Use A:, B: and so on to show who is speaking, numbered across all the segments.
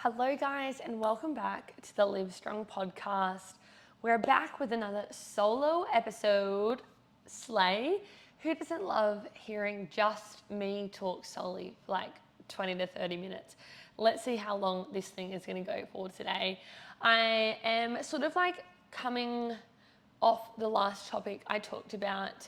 A: Hello, guys, and welcome back to the Live Strong podcast. We're back with another solo episode. Slay. Who doesn't love hearing just me talk solely for like 20 to 30 minutes? Let's see how long this thing is going to go for today. I am sort of like coming off the last topic I talked about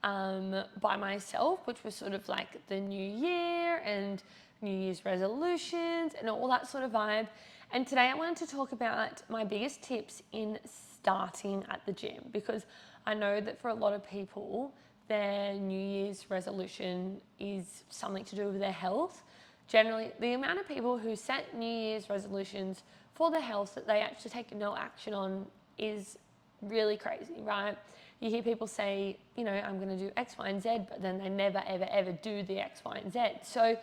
A: by myself, which was sort of like the new year and New Year's resolutions and all that sort of vibe. And today I wanted to talk about my biggest tips in starting at the gym, because I know that for a lot of people, their New Year's resolution is something to do with their health. Generally, the amount of people who set New Year's resolutions for their health that they actually take no action on is really crazy, right? You hear people say, I'm going to do X, Y, and Z, but then they never, ever, ever do the X, Y, and Z. So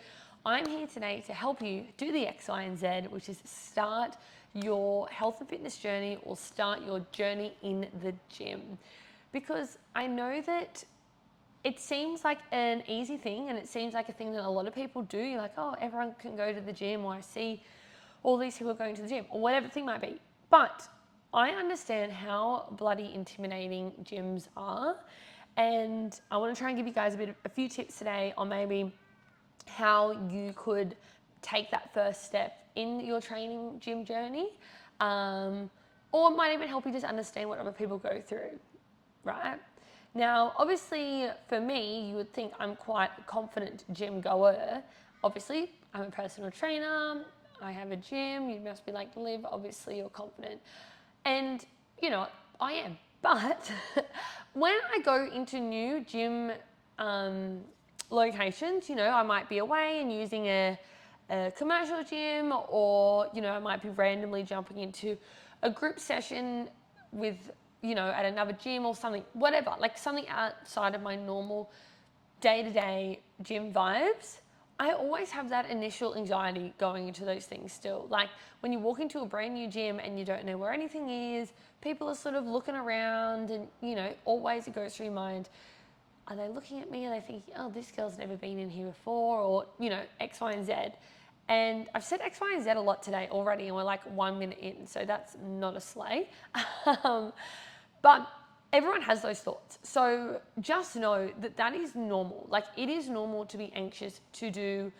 A: I'm here today to help you do the X, Y, and Z, which is start your health and fitness journey or start your journey in the gym. Because I know that it seems like an easy thing, and it seems like a thing that a lot of people do. You're like, oh, everyone can go to the gym, or I see all these people going to the gym, or whatever the thing might be. But I understand how bloody intimidating gyms are, and I want to try and give you guys a few tips today on maybe how you could take that first step in your training gym journey, or it might even help you just understand what other people go through, right? Now, obviously, for me, you would think I'm quite a confident gym goer. Obviously, I'm a personal trainer, I have a gym, you must be like, Liv, obviously you're confident. And, I am. But when I go into new gym locations, I might be away and using a commercial gym, or, I might be randomly jumping into a group session with, at another gym or something, whatever, like something outside of my normal day-to-day gym vibes. I always have that initial anxiety going into those things still. Like when you walk into a brand new gym and you don't know where anything is, people are sort of looking around and, always it goes through your mind, are they looking at me? Are they thinking, oh, this girl's never been in here before, or, X, Y, and Z. And I've said X, Y, and Z a lot today already, and we're like 1 minute in, so that's not a slay. But everyone has those thoughts. So just know that that is normal. Like, it is normal to be anxious to do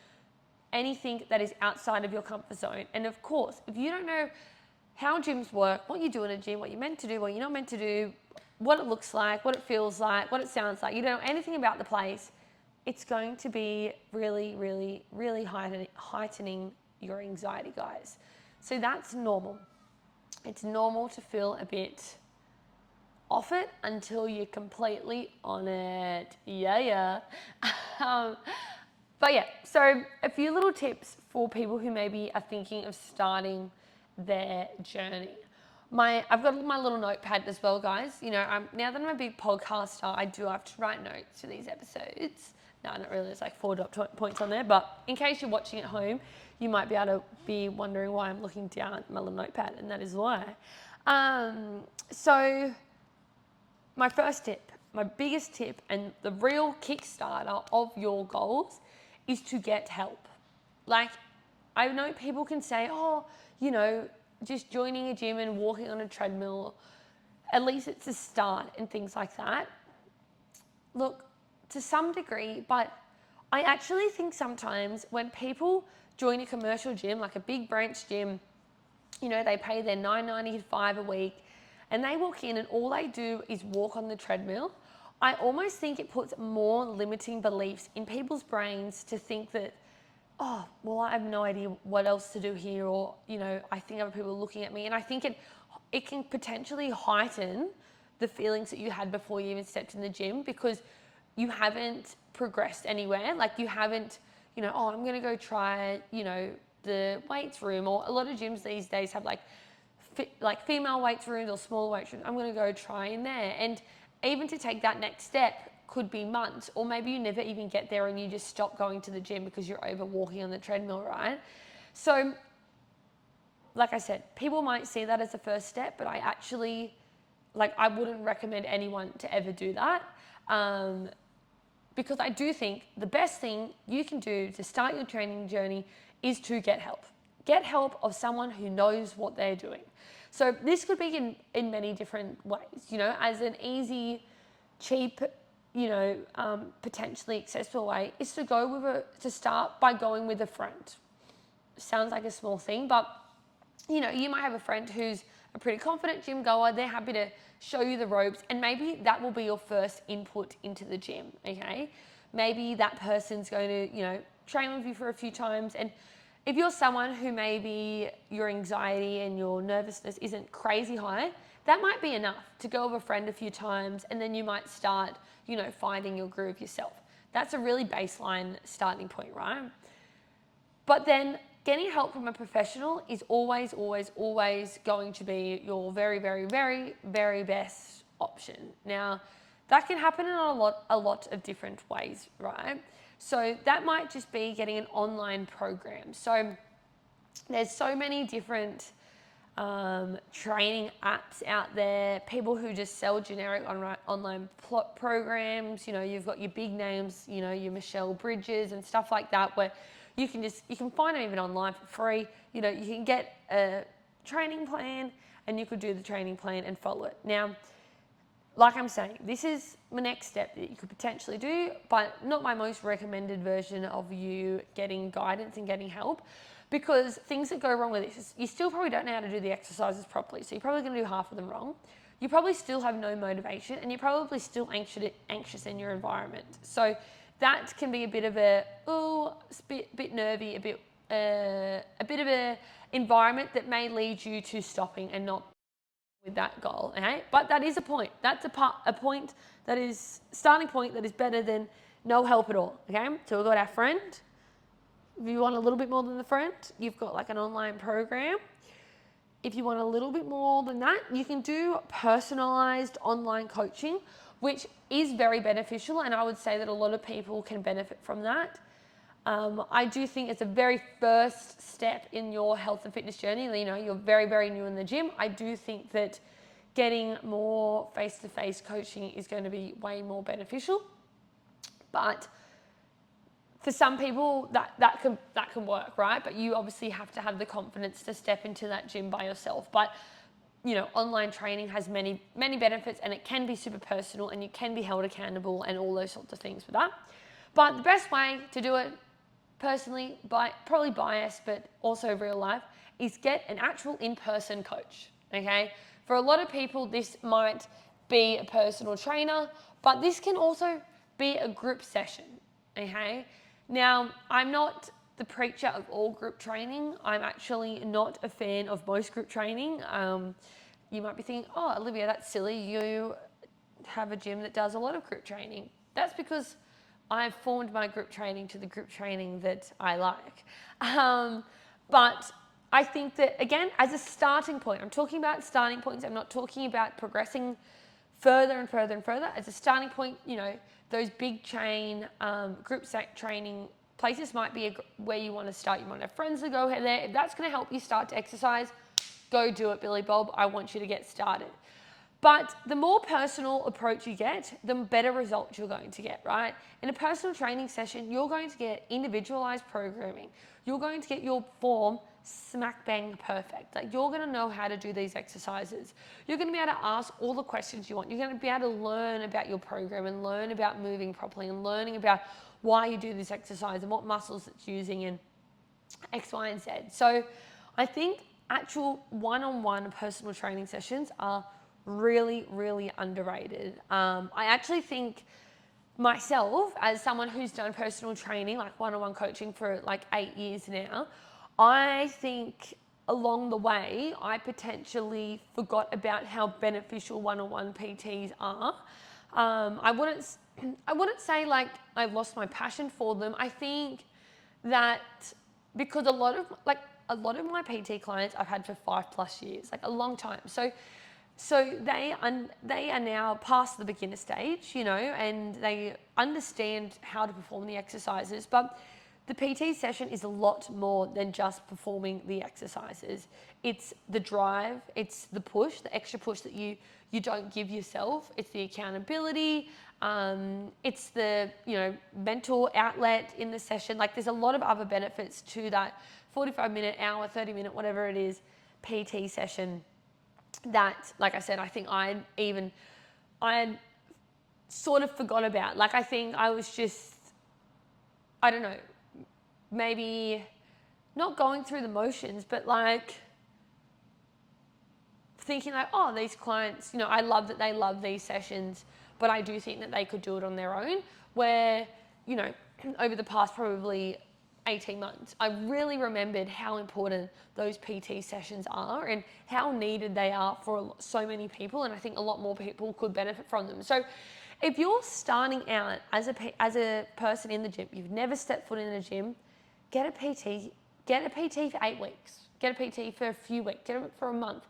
A: anything that is outside of your comfort zone. And of course, if you don't know how gyms work, what you do in a gym, what you're meant to do, what you're not meant to do, what it looks like, what it feels like, what it sounds like, you don't know anything about the place, it's going to be really, really, really heightening your anxiety, guys. So that's normal. It's normal to feel a bit off it until you're completely on it. Yeah. But yeah, so a few little tips for people who maybe are thinking of starting their journey. I've got my little notepad as well, guys. Now that I'm a big podcaster, I do have to write notes for these episodes. No, not really. There's like 4 dot points on there. But in case you're watching at home, you might be able to be wondering why I'm looking down at my little notepad, and that is why. So my first tip, my biggest tip, and the real kickstarter of your goals is to get help. Like, I know people can say, oh, just joining a gym and walking on a treadmill, at least it's a start and things like that. Look, to some degree, but I actually think sometimes when people join a commercial gym, like a big branch gym, they pay their $9.95 a week, and they walk in and all they do is walk on the treadmill. I almost think it puts more limiting beliefs in people's brains to think that, oh, well, I have no idea what else to do here, or, I think other people are looking at me. And I think it can potentially heighten the feelings that you had before you even stepped in the gym, because you haven't progressed anywhere. Like, you haven't, oh, I'm going to go try, the weights room, or a lot of gyms these days have like female weights rooms or smaller weights rooms. I'm going to go try in there. And even to take that next step could be months, or maybe you never even get there and you just stop going to the gym because you're over walking on the treadmill, right? So, like I said, people might see that as the first step, but I wouldn't recommend anyone to ever do that. Because I do think the best thing you can do to start your training journey is to get help. get help of someone who knows what they're doing. So this could be in many different ways, as an easy, cheap, potentially accessible way is to start by going with a friend. Sounds like a small thing, but you might have a friend who's a pretty confident gym goer. They're happy to show you the ropes, and maybe that will be your first input into the gym, okay? Maybe that person's going to, train with you for a few times, and if you're someone who maybe your anxiety and your nervousness isn't crazy high, that might be enough to go with a friend a few times, and then you might start, finding your groove yourself. That's a really baseline starting point, right? But then getting help from a professional is always, always, always going to be your very, very, very, very best option. Now, that can happen in a lot of different ways, right? So that might just be getting an online program. So there's so many different training apps out there, people who just sell generic online programs. You've got your big names, your Michelle Bridges and stuff like that, where you can find them even online for free. You can get a training plan and you could do the training plan and follow it. Now, like I'm saying, this is my next step that you could potentially do, but not my most recommended version of you getting guidance and getting help, because things that go wrong with this is you still probably don't know how to do the exercises properly. So you're probably going to do half of them wrong. You probably still have no motivation, and you're probably still anxious in your environment. So that can be a bit of a bit nervy, a bit of a environment that may lead you to stopping and not with that goal, okay? But that is a point. That's a point that is starting point that is better than no help at all, okay? So we've got our friend. If you want a little bit more than the friend, you've got like an online program. If you want a little bit more than that, you can do personalized online coaching, which is very beneficial, and I would say that a lot of people can benefit from that. I do think it's a very first step in your health and fitness journey. You're very, very new in the gym. I do think that getting more face-to-face coaching is going to be way more beneficial. But for some people, that can work, right? But you obviously have to have the confidence to step into that gym by yourself. But online training has many, many benefits, and it can be super personal, and you can be held accountable and all those sorts of things with that. But the best way to do it, personally, probably biased, but also real life, is get an actual in-person coach, okay? For a lot of people, this might be a personal trainer, but this can also be a group session, okay? Now, I'm not the preacher of all group training. I'm actually not a fan of most group training. You might be thinking, oh, Olivia, that's silly. You have a gym that does a lot of group training. That's because I've formed my group training to the group training that I like. But I think that, again, as a starting point, I'm talking about starting points. I'm not talking about progressing further and further and further. As a starting point, those big chain group training places might be where you want to start. You might have friends that go there. If that's going to help you start to exercise, go do it, Billy Bob. I want you to get started. But the more personal approach you get, the better results you're going to get, right? In a personal training session, you're going to get individualized programming. You're going to get your form smack bang perfect. Like, you're going to know how to do these exercises. You're going to be able to ask all the questions you want. You're going to be able to learn about your program and learn about moving properly and learning about why you do this exercise and what muscles it's using and X, Y, and Z. So I think actual one-on-one personal training sessions are really, really underrated. I actually think myself, as someone who's done personal training, like one-on-one coaching for like 8 years now, I think along the way, I potentially forgot about how beneficial one-on-one PTs are. I wouldn't say like I lost my passion for them. I think that because a lot of my PT clients I've had for 5+ years, like a long time. So they are now past the beginner stage, and they understand how to perform the exercises. But the PT session is a lot more than just performing the exercises. It's the drive, it's the push, the extra push that you don't give yourself. It's the accountability. It's the mental outlet in the session. Like, there's a lot of other benefits to that 45-minute, hour, 30-minute, whatever it is, PT session that, like I said, I think I sort of forgot about. Like, I think I was just, I don't know, maybe not going through the motions, but like thinking like, oh, these clients, you know, I love that they love these sessions, but I do think that they could do it on their own. Where, you know, over the past probably 18 months, I really remembered how important those PT sessions are and how needed they are for so many people. And I think a lot more people could benefit from them. So if you're starting out as a person in the gym, you've never stepped foot in a gym, get a PT. Get a PT for 8 weeks. Get a PT for a few weeks. Get it for a month.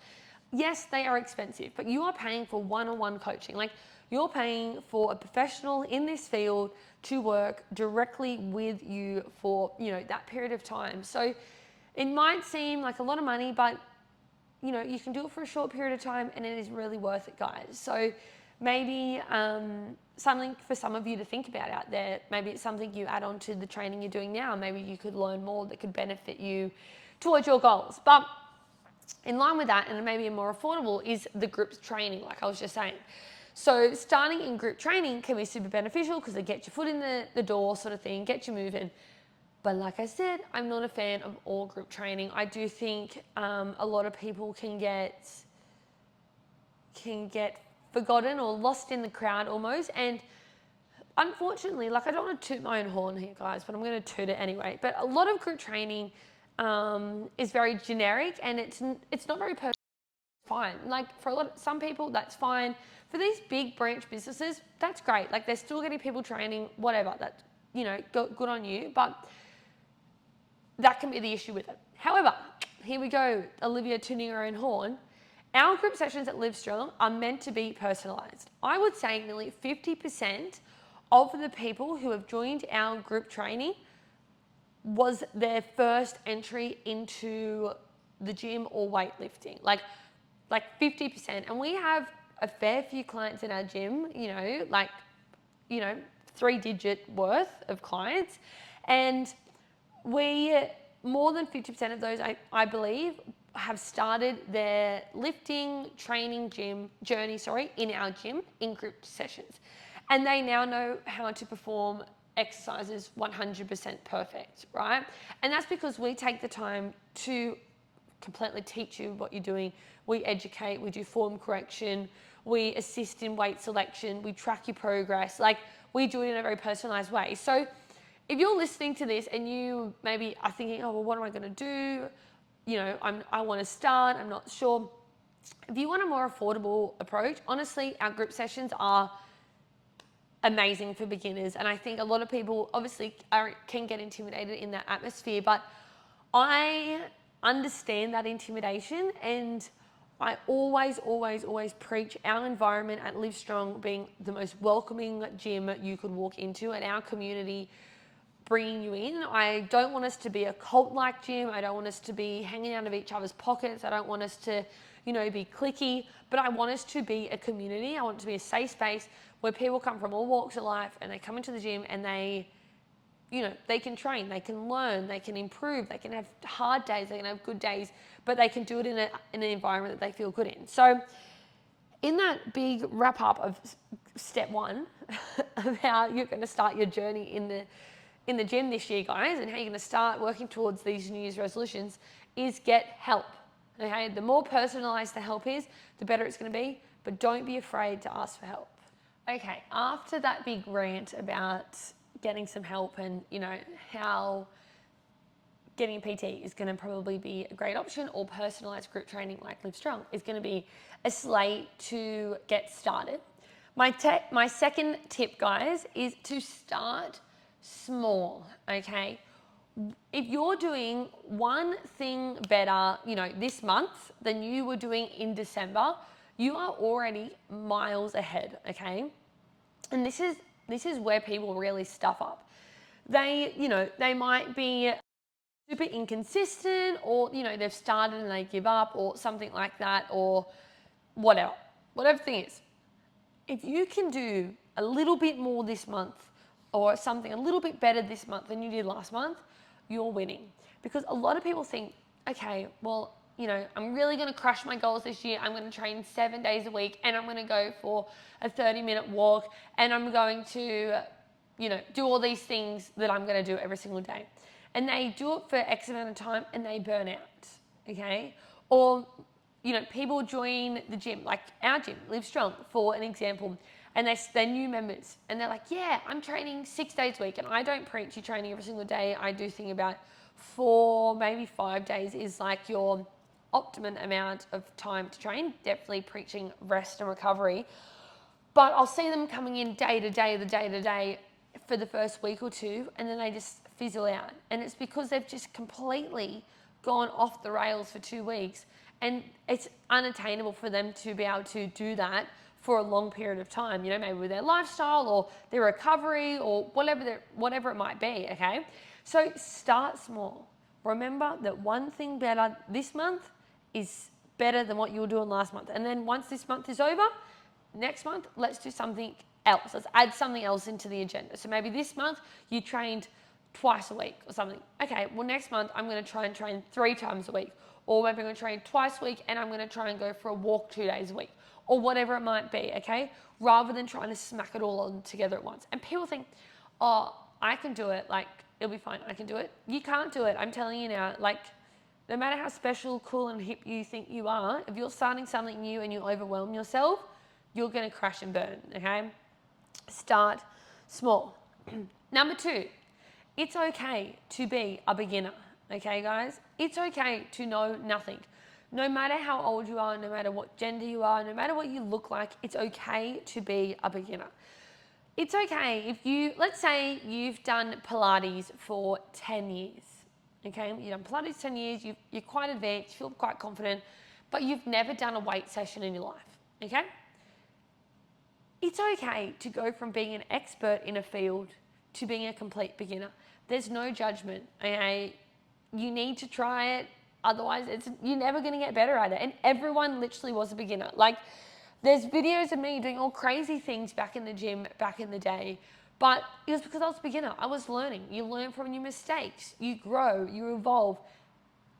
A: Yes, they are expensive, but you are paying for one-on-one coaching. Like, you're paying for a professional in this field to work directly with you for, you know, that period of time. So it might seem like a lot of money, but, you know, you can do it for a short period of time and it is really worth it, guys. So maybe something for some of you to think about out there. Maybe it's something you add on to the training you're doing now. Maybe you could learn more that could benefit you towards your goals. But in line with that, and maybe more affordable, is the group training, like I was just saying. So starting in group training can be super beneficial because it gets your foot in the door sort of thing, get you moving. But like I said, I'm not a fan of all group training. I do think a lot of people can get forgotten or lost in the crowd almost. And unfortunately, like, I don't want to toot my own horn here, guys, but I'm going to toot it anyway. But a lot of group training is very generic and it's not very personal. Fine. Like, for some people, that's fine. For these big branch businesses, that's great. Like, they're still getting people training, whatever. That, you know, good on you. But that can be the issue with it. However, here we go, Olivia tuning her own horn. Our group sessions at Livestrong are meant to be personalised. I would say nearly 50% of the people who have joined our group training was their first entry into the gym or weightlifting. Like 50%. And we have a fair few clients in our gym, you know, 3-digit worth of clients. And more than 50% of those, I believe, have started their lifting training journey in our gym in group sessions. And they now know how to perform exercises 100% perfect, right? And that's because we take the time to completely teach you what you're doing. We educate, we do form correction, we assist in weight selection, we track your progress. Like, we do it in a very personalized way. So if you're listening to this and you maybe are thinking, oh, well, what am I going to do? You know, I want to start, I'm not sure. If you want a more affordable approach, honestly, our group sessions are amazing for beginners. And I think a lot of people obviously can get intimidated in that atmosphere, but I understand that intimidation, and I always preach our environment at Livestrong being the most welcoming gym you could walk into, and our community bringing you in. I don't want us to be a cult-like gym. I don't want us to be hanging out of each other's pockets. I don't want us to, you know, be cliquey, but I want us to be a community. I want it to be a safe space where people come from all walks of life and they come into the gym and they, you know, they can train, they can learn, they can improve, they can have hard days, they can have good days, but they can do it in an environment that they feel good in. So in that big wrap up of step one of how you're going to start your journey in the gym this year, guys, and how you're going to start working towards these New Year's resolutions, is get help. Okay, the more personalized the help is, the better it's going to be, but don't be afraid to ask for help. Okay, after that big rant about getting some help and, you know, how getting a PT is going to probably be a great option, or personalized group training like Livestrong is going to be a slate to get started. My second tip, guys, is to start small, okay? If you're doing one thing better, you know, this month than you were doing in December, you are already miles ahead, okay? And this is where people really stuff up. They might be super inconsistent, or, you know, they've started and they give up, or something like that, or whatever the thing is. If you can do a little bit more this month, or something a little bit better this month than you did last month, you're winning. Because a lot of people think, okay, well, I'm really going to crush my goals this year. I'm going to train 7 days a week, and I'm going to go for a 30-minute walk, and I'm going to, do all these things that I'm going to do every single day. And they do it for X amount of time and they burn out, okay? Or, people join the gym, like our gym, Live Strong, for an example, and they're new members, and they're like, yeah, I'm training 6 days a week, and I don't preach you training every single day. I do think about 4, maybe 5 days is like your optimum amount of time to train, definitely preaching rest and recovery. But I'll see them coming in day to day for the first week or two, and then they just fizzle out. And it's because they've just completely gone off the rails for 2 weeks, and it's unattainable for them to be able to do that for a long period of time, maybe with their lifestyle or their recovery or whatever it might be, okay? So start small. Remember that one thing better this month is better than what you were doing last month. And then once this month is over, next month, let's do something else. Let's add something else into the agenda. So maybe this month you trained twice a week or something. Okay, well next month I'm going to try and train 3 times a week. Or maybe I'm going to train twice a week and I'm going to try and go for a walk 2 days a week. Or whatever it might be, okay? Rather than trying to smack it all on together at once. And people think, oh, I can do it. Like, it'll be fine. I can do it. You can't do it. I'm telling you now. Like, no matter how special, cool, and hip you think you are, if you're starting something new and you overwhelm yourself, you're going to crash and burn, okay? Start small. Number 2, it's okay to be a beginner, okay, guys? It's okay to know nothing. No matter how old you are, no matter what gender you are, no matter what you look like, it's okay to be a beginner. It's okay if let's say you've done Pilates for 10 years, okay? You've done Pilates 10 years, you're quite advanced, you feel quite confident, but you've never done a weight session in your life, okay? It's okay to go from being an expert in a field to being a complete beginner. There's no judgment, okay? You need to try it, otherwise you're never going to get better at it. And everyone literally was a beginner. Like, there's videos of me doing all crazy things back in the gym, back in the day, but it was because I was a beginner. I was learning. You learn from your mistakes. You grow, you evolve.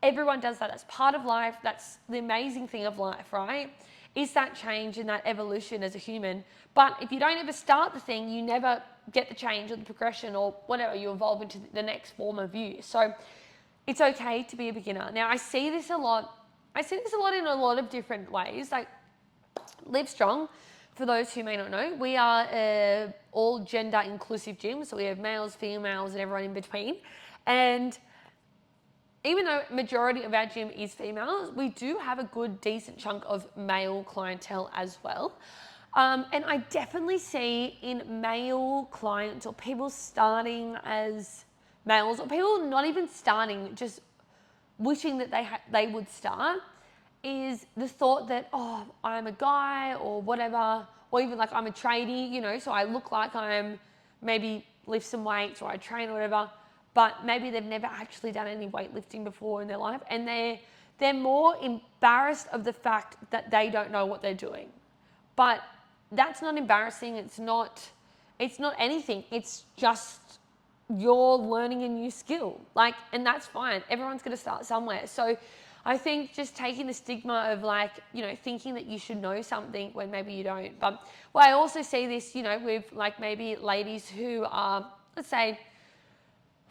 A: Everyone does that. That's part of life. That's the amazing thing of life, right? Is that change and that evolution as a human. But if you don't ever start the thing, you never get the change or the progression or whatever, you evolve into the next form of you. So it's okay to be a beginner. Now, I see this a lot. I see this a lot in a lot of different ways. Like, Live Strong, for those who may not know, we are all gender inclusive gym. So we have males, females, and everyone in between. And even though majority of our gym is females, we do have a good, decent chunk of male clientele as well. And I definitely see in male clients or people starting as males or people not even starting, just wishing that they would start, is the thought that, oh, I'm a guy or whatever, or even like I'm a tradie, so I look like I'm maybe lift some weights or I train or whatever, but maybe they've never actually done any weightlifting before in their life, and they're more embarrassed of the fact that they don't know what they're doing. But that's not embarrassing. It's not anything. It's just you're learning a new skill. And that's fine. Everyone's going to start somewhere. So I think just taking the stigma of thinking that you should know something when maybe you don't. But I also see this, with maybe ladies who are, let's say,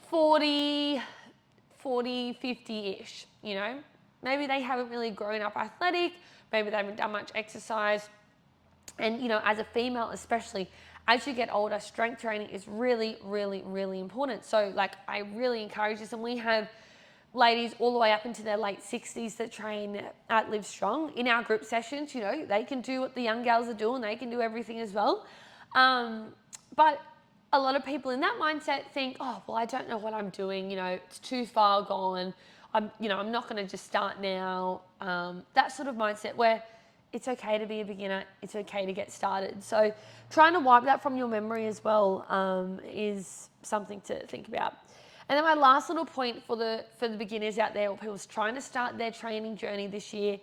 A: 40, 50-ish, Maybe they haven't really grown up athletic. Maybe they haven't done much exercise. And, as a female especially, as you get older, strength training is really, really, really important. So, I really encourage this. And we have ladies all the way up into their late 60s that train at Live Strong. In our group sessions, they can do what the young girls are doing. They can do everything as well. But a lot of people in that mindset think, oh, well, I don't know what I'm doing. It's too far gone. I'm not going to just start now. That sort of mindset where it's okay to be a beginner. It's okay to get started. So trying to wipe that from your memory as well is something to think about. And then my last little point for the beginners out there or people trying to start their training journey this year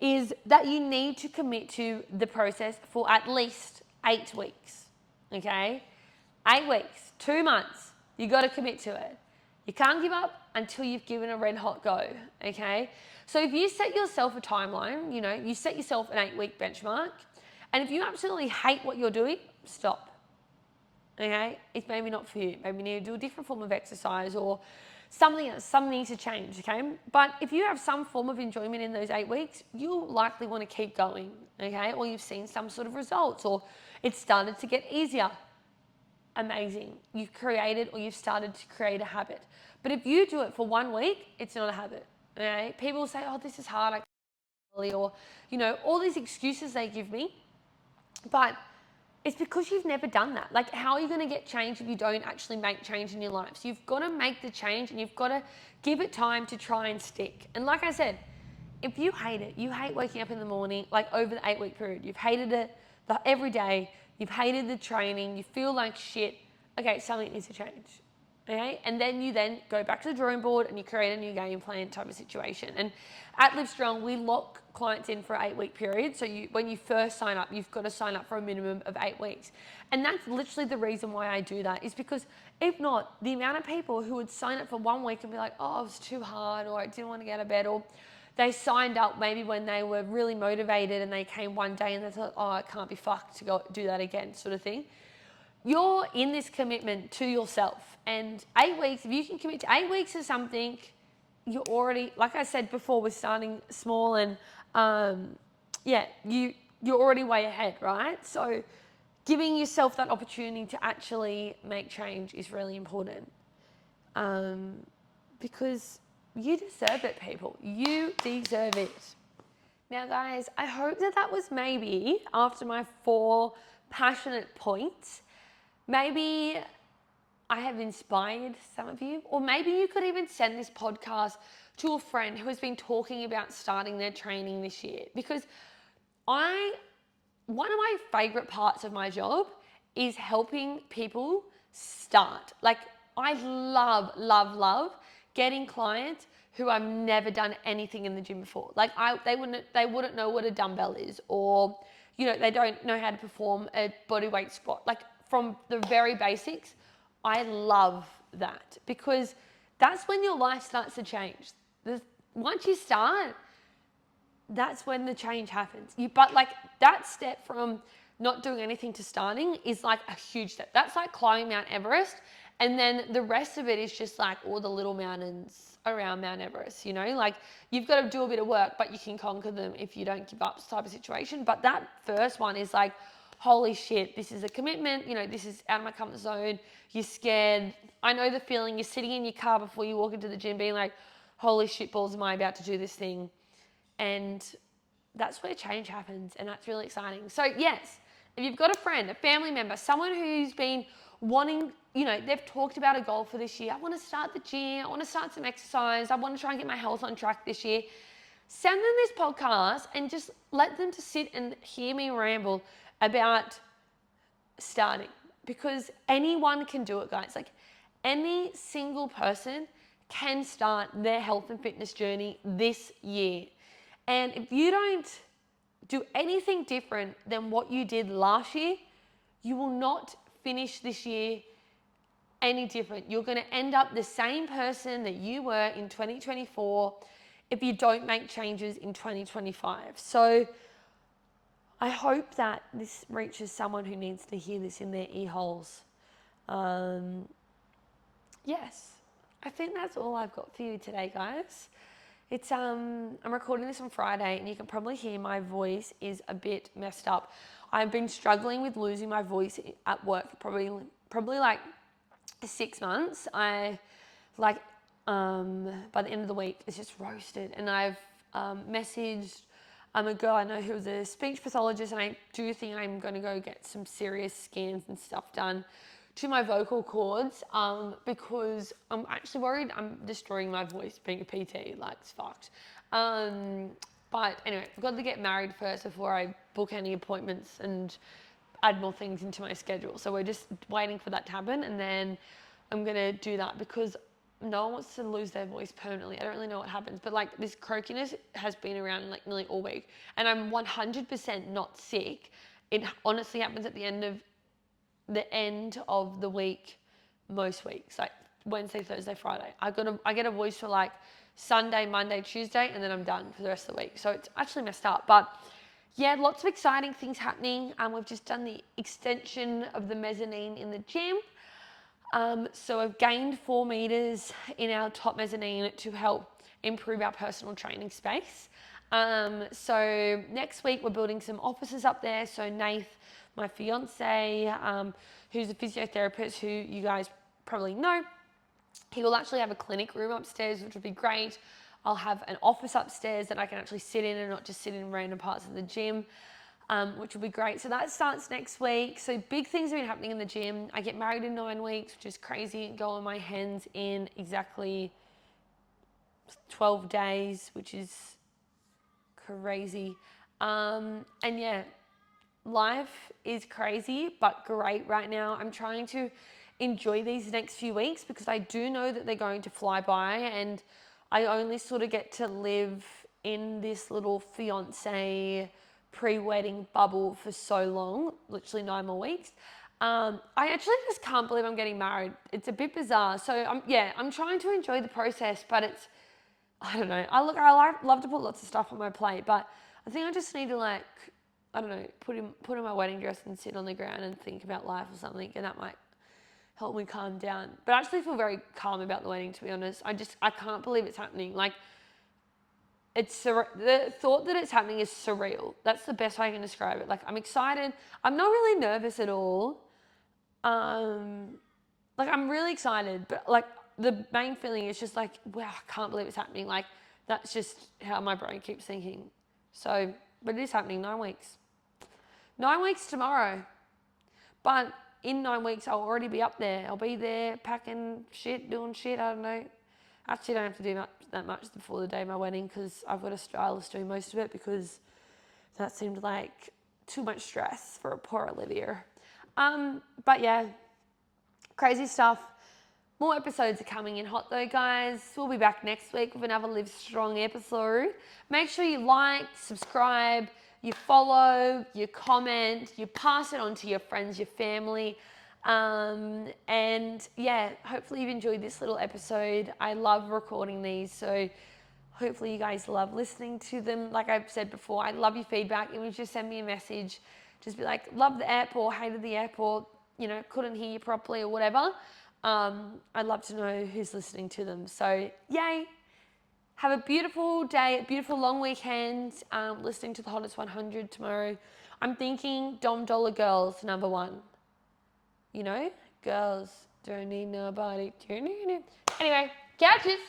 A: is that you need to commit to the process for at least 8 weeks, okay? 8 weeks, 2 months, you got to commit to it. You can't give up until you've given a red hot go, okay? So if you set yourself a timeline, you set yourself an 8-week benchmark, and if you absolutely hate what you're doing, stop, okay? It's maybe not for you. Maybe you need to do a different form of exercise or something else, something needs to change, okay? But if you have some form of enjoyment in those 8 weeks, you'll likely want to keep going, okay? Or you've seen some sort of results, or it's started to get easier. Amazing. You've created or you've started to create a habit. But if you do it for 1 week, it's not a habit, okay? People say, oh, this is hard, I can't, or, all these excuses they give me. But it's because you've never done that. Like, how are you going to get change if you don't actually make change in your life? So you've got to make the change and you've got to give it time to try and stick. And like I said, if you hate it, you hate waking up in the morning, like over the 8-week period, you've hated it every day, you've hated the training, you feel like shit, okay, something needs to change. Okay? And then you go back to the drawing board and you create a new game plan type of situation. And at Livestrong, we lock clients in for an 8-week period. So when you first sign up, you've got to sign up for a minimum of 8 weeks. And that's literally the reason why I do that, is because if not, the amount of people who would sign up for 1 week and be like, oh, it was too hard, or I didn't want to get out of bed, or they signed up maybe when they were really motivated and they came one day and they thought, oh, I can't be fucked to go do that again, sort of thing. You're in this commitment to yourself. And 8 weeks, if you can commit to 8 weeks of something, you're already, like I said before, we're starting small and you're already way ahead, right? So giving yourself that opportunity to actually make change is really important, because you deserve it, people. You deserve it. Now, guys, I hope that was maybe, after my 4 passionate points, maybe I have inspired some of you, or maybe you could even send this podcast to a friend who has been talking about starting their training this year. Because one of my favorite parts of my job is helping people start. Like, I love getting clients who have never done anything in the gym before. Like, they wouldn't know what a dumbbell is, or they don't know how to perform a bodyweight squat. Like, from the very basics, I love that, because that's when your life starts to change. Once you start, that's when the change happens. But like, that step from not doing anything to starting is like a huge step. That's like climbing Mount Everest, and then the rest of it is just like all the little mountains around Mount Everest, like you've got to do a bit of work, but you can conquer them if you don't give up type of situation. But that first one is like, holy shit, this is a commitment, this is out of my comfort zone. You're scared. I know the feeling. You're sitting in your car before you walk into the gym being like, holy shit balls, am I about to do this thing? And that's where change happens, and that's really exciting. So yes, if you've got a friend, a family member, someone who's been wanting, they've talked about a goal for this year. I want to start the gym. I want to start some exercise. I want to try and get my health on track this year. Send them this podcast and just let them to sit and hear me ramble about starting, because anyone can do it, guys. Like, any single person can start their health and fitness journey this year. And if you don't do anything different than what you did last year, you will not finish this year any different. You're going to end up the same person that you were in 2024 if you don't make changes in 2025. So I hope that this reaches someone who needs to hear this in their ear holes. Yes, I think that's all I've got for you today, guys. It's I'm recording this on Friday, and you can probably hear my voice is a bit messed up. I've been struggling with losing my voice at work for probably like 6 months. By the end of the week, it's just roasted. And I've messaged a girl I know who's a speech pathologist, and I do think I'm going to go get some serious scans and stuff done to my vocal cords, because I'm actually worried I'm destroying my voice being a PT. Like, it's fucked. But anyway, I've got to get married first before I book any appointments and add more things into my schedule. So we're just waiting for that to happen, and then I'm going to do that, because no one wants to lose their voice permanently. I don't really know what happens, but like, this croakiness has been around like nearly all week, and I'm 100% not sick. It honestly happens at the end of the week most weeks, like Wednesday, Thursday, Friday. I get a voice for like Sunday, Monday, Tuesday, and then I'm done for the rest of the week. So it's actually messed up. But yeah, lots of exciting things happening. We've just done the extension of the mezzanine in the gym. So I've gained 4 meters in our top mezzanine to help improve our personal training space. So next week we're building some offices up there. So Nath, my fiance, who's a physiotherapist who you guys probably know, he will actually have a clinic room upstairs, which would be great. I'll have an office upstairs that I can actually sit in and not just sit in random parts of the gym, which will be great. So that starts next week. So big things have been happening in the gym. I get married in 9 weeks, which is crazy. Go on my hens in exactly 12 days, which is crazy. And yeah, life is crazy, but great right now. I'm trying to enjoy these next few weeks because I do know that they're going to fly by, and I only sort of get to live in this little fiance pre-wedding bubble for so long, literally 9 more weeks. I actually just can't believe I'm getting married. It's a bit bizarre. So I'm trying to enjoy the process, but I don't know. I love to put lots of stuff on my plate, but I think I just need to put in my wedding dress and sit on the ground and think about life or something, and that might help me calm down. But I actually feel very calm about the wedding, to be honest. I can't believe it's happening. Like, the thought that it's happening is surreal. That's the best way I can describe it. Like, I'm excited. I'm not really nervous at all. I'm really excited, but like the main feeling is just like, wow, I can't believe it's happening. Like, that's just how my brain keeps thinking. So, but it is happening. 9 weeks. 9 weeks tomorrow. But in 9 weeks, I'll already be up there. I'll be there packing shit, doing shit. I don't know. Actually, I don't have to do that much before the day of my wedding because I've got a stylist doing most of it because that seemed like too much stress for poor Olivia. But yeah, crazy stuff. More episodes are coming in hot though, guys. We'll be back next week with another Live Strong episode. Make sure you like, subscribe, you follow, you comment, you pass it on to your friends, your family. And yeah, hopefully you've enjoyed this little episode. I love recording these, so hopefully you guys love listening to them. Like I've said before, I love your feedback. If you just send me a message, just be like, love the app or hated the app or, couldn't hear you properly or whatever. I'd love to know who's listening to them. So yay. Have a beautiful day, a beautiful long weekend, listening to the Hottest 100 tomorrow. I'm thinking Dom Dollar Girls, #1. Girls don't need nobody. Anyway, catches.